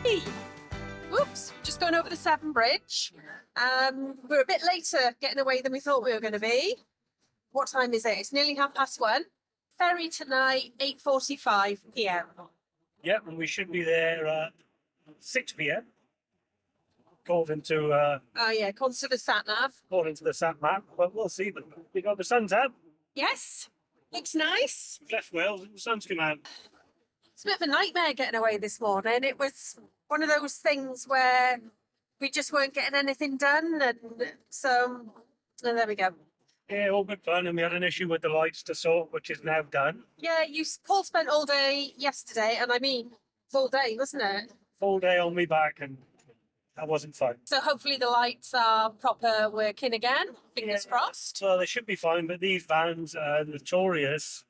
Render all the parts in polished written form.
Hey! Oops, just going over the Severn Bridge. We're a bit later getting away than we thought we were going to be. What time is it? It's nearly 1:30. Ferry tonight, 8:45 p.m. Yeah, and we should be there at 6 p.m. according to Oh yeah, constant the sat nav. the sat map. But we'll see. But we got the sun's out. Yes, looks nice. We've left Wales and the sun's come out. It's a bit of a nightmare getting away this morning. It was one of those things where we just weren't getting anything done, and so there we go. Yeah, all good fun, and we had an issue with the lights to sort, which is now done. Yeah, Paul spent all day yesterday, and I mean full day, wasn't it? Full day on me back, and that wasn't fun. So hopefully the lights are proper working again. Fingers crossed. Well, they should be fine, but these vans are notorious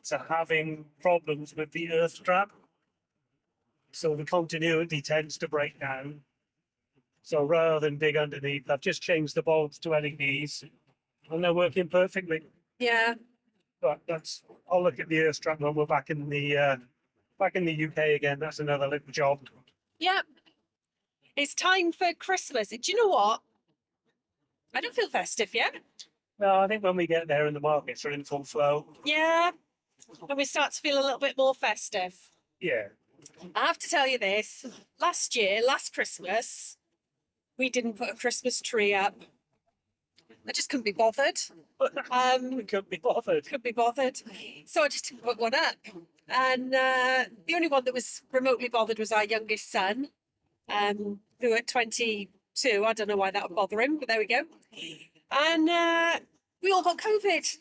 for having problems with the earth strap. So the continuity tends to break down. So rather than dig underneath, I've just changed the bulbs to LEDs, and they're working perfectly. Yeah. But I'll look at the earth strap when we're back in the UK again. That's another little job. Yep. It's time for Christmas. Do you know what? I don't feel festive yet. No, I think when we get there and the markets are in full flow. Yeah. And we start to feel a little bit more festive. Yeah. I have to tell you this. Last Christmas, we didn't put a Christmas tree up. I just couldn't be bothered. We couldn't be bothered. Couldn't be bothered. So I just didn't put one up. And the only one that was remotely bothered was our youngest son, who at 22, I don't know why that would bother him, but there we go. And we all got COVID.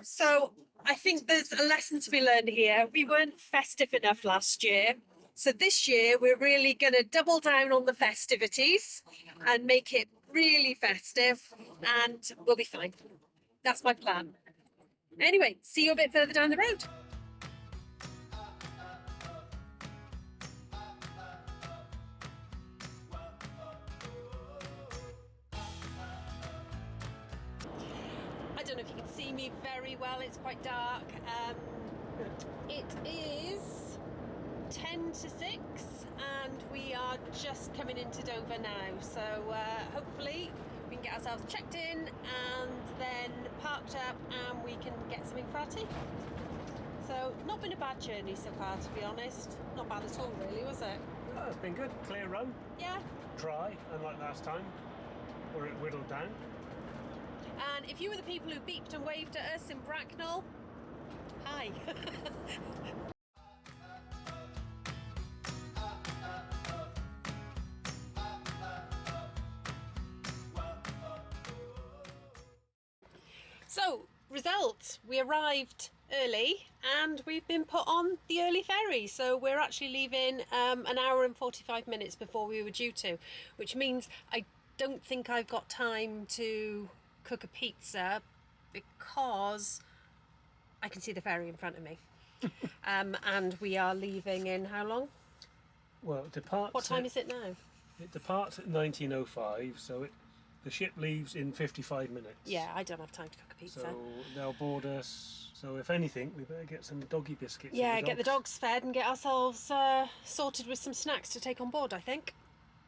So I think there's a lesson to be learned here. We weren't festive enough last year. So this year, we're really going to double down on the festivities and make it really festive, and we'll be fine. That's my plan. Anyway, see you a bit further down the road. I don't know if you can see me very well. It's quite dark. It is 10 to 6 and we are just coming into Dover now, so hopefully we can get ourselves checked in and then parked up and we can get something for our tea. So not been a bad journey so far, to be honest. Not bad at all really, was it? Oh, it's been good. Clear run. Yeah. Dry, unlike last time, where it whittled down. And if you were the people who beeped and waved at us in Bracknell, hi. So, result, we arrived early and we've been put on the early ferry. So we're actually leaving an hour and 45 minutes before we were due to, which means I don't think I've got time to cook a pizza because I can see the ferry in front of me. And we are leaving in how long? Well, it departs. What time is it now? It departs at 19:05, so the ship leaves in 55 minutes. Yeah, I don't have time to cook a pizza. So they'll board us. So if anything, we better get some doggy biscuits. Yeah, get the dogs fed and get ourselves sorted with some snacks to take on board, I think.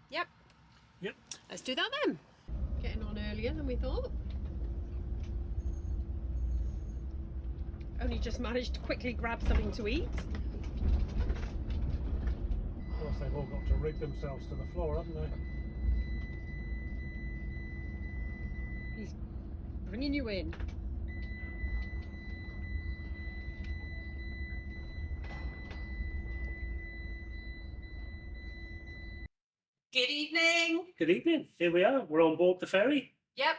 Yep. Yep. Let's do that then. Getting on earlier than we thought. Only just managed to quickly grab something to eat. Of course, they've all got to rig themselves to the floor, haven't they? He's bringing you in. Good evening. Good evening. Here we are. We're on board the ferry. Yep.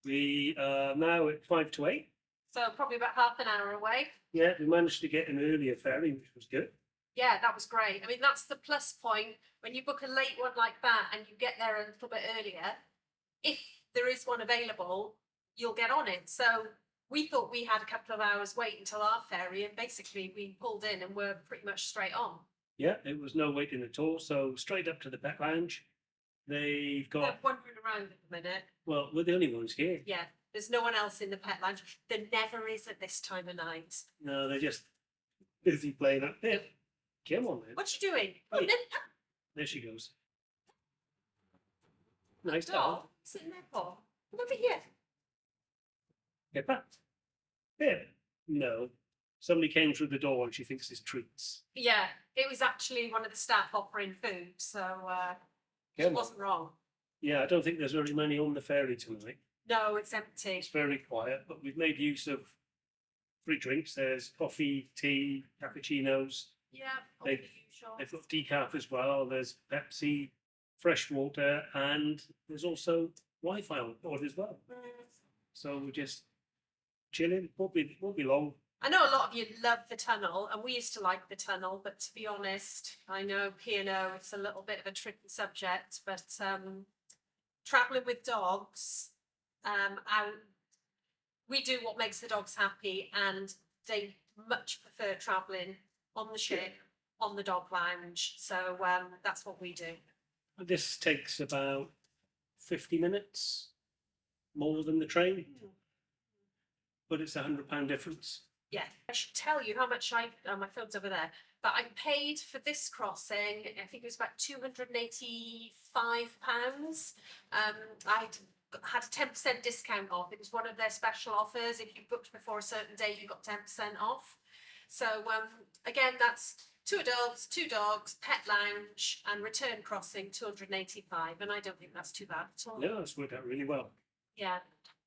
We are now at 5 to 8. So probably about half an hour away. Yeah, we managed to get an earlier ferry, which was good. Yeah, that was great. I mean, that's the plus point. When you book a late one like that and you get there a little bit earlier, if there is one available, you'll get on it. So we thought we had a couple of hours wait until our ferry, and basically we pulled in and we're pretty much straight on. Yeah, it was no waiting at all. So straight up to the pet lounge. They're wandering around at the minute. Well, we're the only ones here. Yeah, there's no one else in the pet lounge. There never is at this time of night. No, they're just busy playing up there. Come on, then. What you doing? Come on, then. There she goes. Nice dog. Sitting there, Paul. Come over here. Pippa? Pip? No. Somebody came through the door and she thinks it's treats. Yeah, it was actually one of the staff offering food, so she wasn't wrong. Yeah, I don't think there's very many on the ferry tonight. No, it's empty. It's very quiet, but we've made use of free drinks. There's coffee, tea, cappuccinos. Yeah, all They- the usual. They've got decaf as well. There's Pepsi, fresh water, and there's also Wi-Fi on board as well. So we're just chilling. Won't be long. I know a lot of you love the tunnel, and we used to like the tunnel, but to be honest, I know P&O, it's a little bit of a tricky subject, but travelling with dogs, we do what makes the dogs happy, and they much prefer travelling on the ship, on the dog lounge. So that's what we do. This takes about 50 minutes more than the train, but it's £100 difference. Yeah, I should tell you how much my phone's over there, but I paid for this crossing, I think it was about £285. I had a 10% discount off. It was one of their special offers. If you booked before a certain date, you got 10% off. So again, that's 2 adults, 2 dogs, pet lounge, and return crossing, £285. And I don't think that's too bad at all. No, it's worked out really well. Yeah.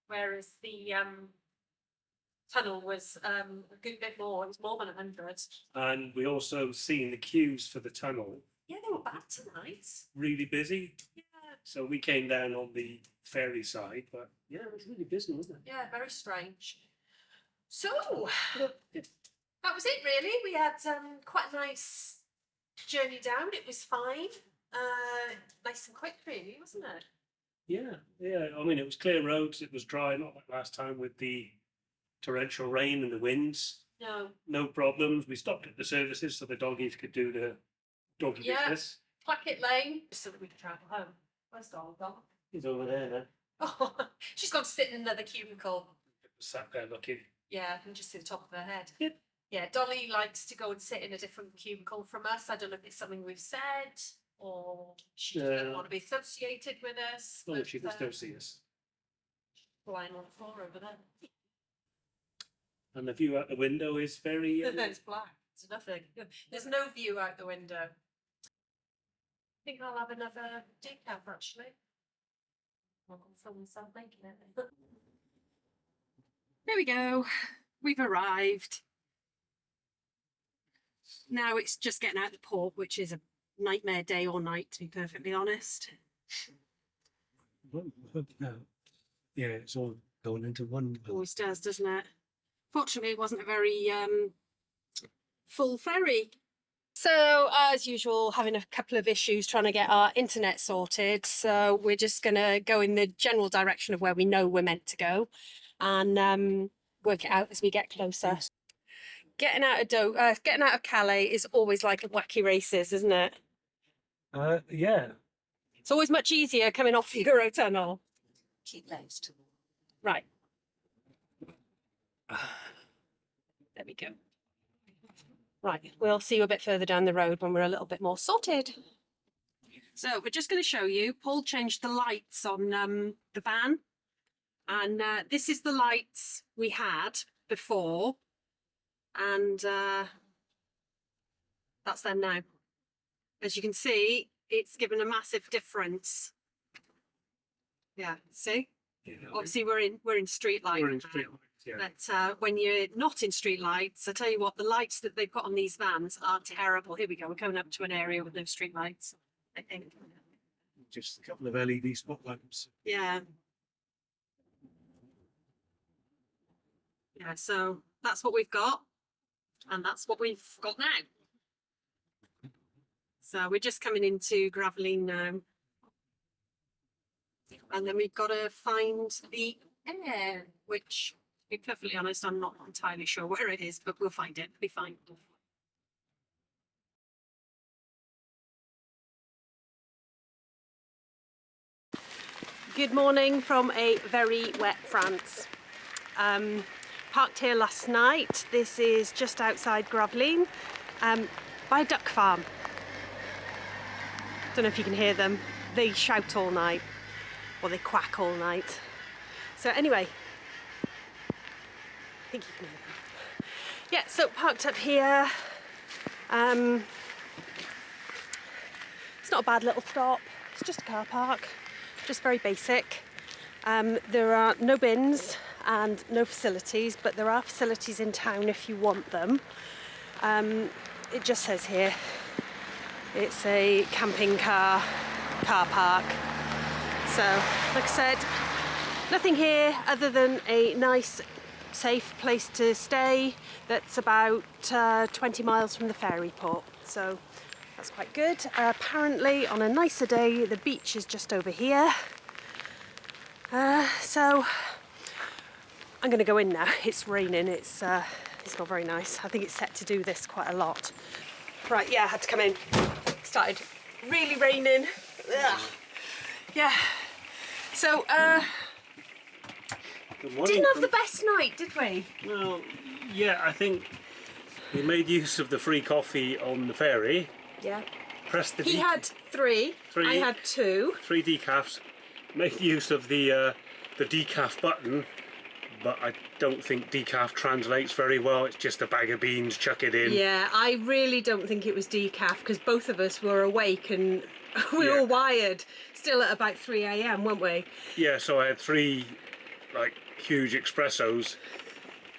Whereas the tunnel was a good bit more. It was more than 100. And we also seen the queues for the tunnel Yeah, they were bad tonight. really busy. Yeah. So we came down on the ferry side, but yeah, it was really busy, wasn't it? Yeah, very strange. So that was it really. We had quite a nice journey down. It was fine. Nice and quick really, wasn't it? Yeah, yeah. I mean, it was clear roads. It was dry, not like last time with the torrential rain and the winds. No. No problems. We stopped at the services so the doggies could do the doggy business. Clackett Lane, just so that we could travel home. Where's Dolly gone? He's over there now. Oh, she's gone to sit in another cubicle. Sat there looking. Yeah, and just see the top of her head. Yep. Yeah, Dolly likes to go and sit in a different cubicle from us. I don't know if it's something we've said or she doesn't want to be associated with us. Well, but, she can still see us. lying on the floor over there. And the view out the window is very. It's black. There's nothing. There's no view out the window. I think I'll have another decaf actually. I'll film myself making it. There we go. We've arrived. Now it's just getting out of the port, which is a nightmare day or night, to be perfectly honest. Yeah, it's all going into one. Always does, doesn't it? Fortunately, it wasn't a very full ferry. So, as usual, having a couple of issues trying to get our internet sorted. So we're just going to go in the general direction of where we know we're meant to go and work it out as we get closer. Getting out of Calais is always like wacky races, isn't it? Yeah. It's always much easier coming off the Eurotunnel. Keep legs to Right. There we go. Right, we'll see you a bit further down the road when we're a little bit more sorted. So we're just going to show you, Paul changed the lights on the van. And this is the lights we had before. And that's them now. As you can see, it's given a massive difference. Yeah, see? Yeah. Obviously, we're in street lights. We're in street lights, yeah. But when you're not in street lights, I tell you what, the lights that they put on these vans are terrible. Here we go. We're coming up to an area with no street lights, I think. Just a couple of LED spot lamps. Yeah. Yeah, so that's what we've got. And that's what we've got now. So we're just coming into Gravelline now. And then we've got to find the air, which, to be perfectly honest, I'm not entirely sure where it is, but we'll find it. It'll be fine. Good morning from a very wet France. Parked here last night. This is just outside Gravelline, by a duck farm. Don't know if you can hear them. They shout all night, or they quack all night. So anyway, I think you can hear them. Yeah, so parked up here. It's not a bad little stop. It's just a car park, just very basic. There are no bins and no facilities, but there are facilities in town if you want them. It just says here it's a camping car park. So, like I said, nothing here other than a nice, safe place to stay that's about 20 miles from the ferry port. So that's quite good. Apparently, on a nicer day, the beach is just over here. So I'm going to go in now. It's raining. It's not very nice. I think it's set to do this quite a lot. Right, yeah, I had to come in. Started really raining. Ugh. Yeah. So, didn't have the best night, did we? Well, yeah, I think we made use of the free coffee on the ferry. Yeah. Pressed the He had three. I had two. 3 decafs. Made use of the decaf button, but I don't think decaf translates very well. It's just a bag of beans, chuck it in. Yeah, I really don't think it was decaf because both of us were awake and we were all wired. Still at about 3 a.m, weren't we? Yeah, so I had 3 like huge espressos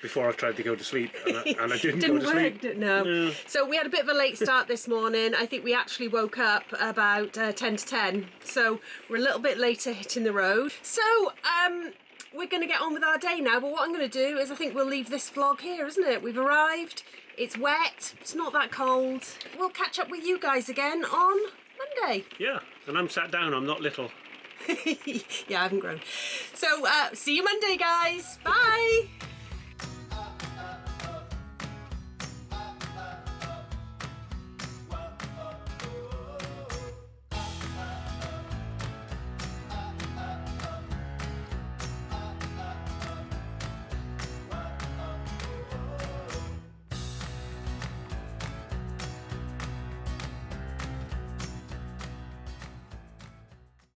before I tried to go to sleep, and I didn't go to sleep. Didn't work, no. So we had a bit of a late start this morning. I think we actually woke up about 10 to 10. So we're a little bit later hitting the road. So we're going to get on with our day now. But what I'm going to do is I think we'll leave this vlog here, isn't it? We've arrived. It's wet. It's not that cold. We'll catch up with you guys again on Monday. Yeah, and I'm sat down. I'm not little. Yeah, I haven't grown. So see you Monday, guys. Bye.